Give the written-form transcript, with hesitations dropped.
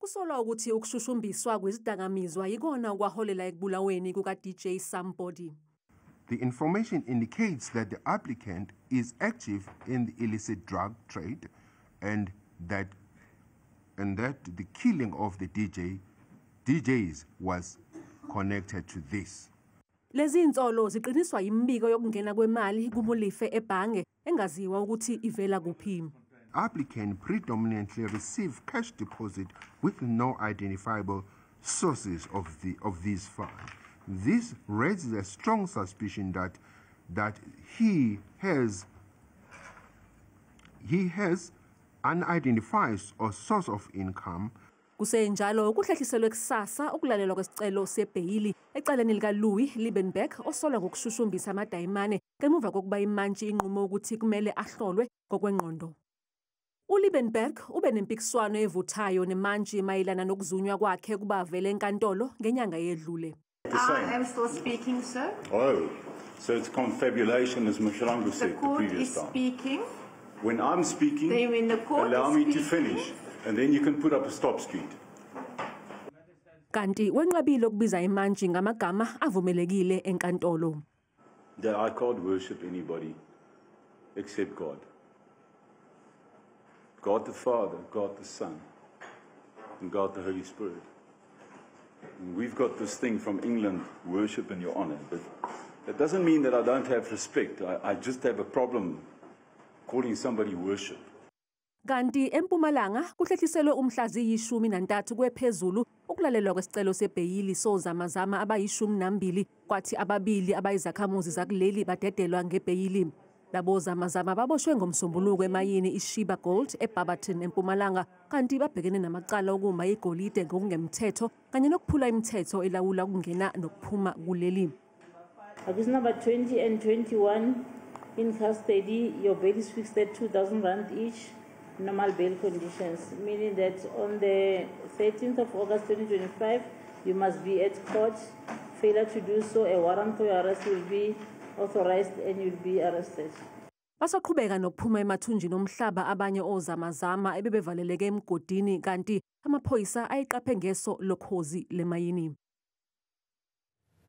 Kusolwa ukuthi ukushushumbiswa kwezidakamizwa yikona okwaholela ekubulaweni kuka-DJ Somebody. The information indicates that the applicant is active in the illicit drug trade and that the killing of the DJs was connected to this. Lezi insolo ziqiniswa yimbiko yokungena kwemali kuMolife ebhange engaziwa ukuthi ivela kuphi. Applicant predominantly receive cash deposit with no identifiable sources of these funds. This raises a strong suspicion that he has unidentified or source of income. Kusenjalo kuhlehliselwe kusasa ukulalelwa kwesicelo sebheyili ecaleni lika-Louis Liebenberg osolwa ngokushushumbisa amadayimane ngemuva kokuba imantshi inqumo ukuthi kumele ahlolwe ngokwengqondo. uLiebenberg ube nempikiswano evuthayo nemantshi mayelana nokuzunywa kwakhe kuba vele enkantolo ngenyanga yedlule. I am still speaking, sir. Oh, so it's confabulation, as Mashrangu said the previous time. The court is speaking. When I'm speaking, allow me to finish, and then you can put up a stop street. Kanti wenqabile ukubiza imantshi ngamagama avumelekile enkantolo. I can't worship anybody except God. God the Father, God the Son, and God the Holy Spirit. And we've got this thing from England, worship in your honor, but that doesn't mean that I don't have respect. I just have a problem calling somebody worship. Kanti eMpumalanga kuhlehliselwe umhlazi yi-13 kwephezulu ukulalelwa kwesicelo sebheyili sozamazama abayi-12 kwathi ababili abayizakhamuzi zakuleli badedelwa ngebheyili. Labo zamazama baboshwe ngomsombuluko emayini iSheba Gold eBarberton eMpumalanga kanti babhekene namacala okuma igolide ngokungemthetho kanye nokuphula imithetho elawula ukungena nokuphuma kuleli. Case number 20 and 21 in custody, your bail is fixed at 2,000 rand each, normal bail conditions, meaning that on the 13th of August 2025, you must be at court. Failure to do so, a warrant for your arrest will be authorized and you'll be arrested. Basaqhubeka nokuphuma emathunjini omhlaba abanye ozamazama ebebevaleleke emgodini kanti amaphoyisa ayiqaphe ngeso lokhozi lemayini.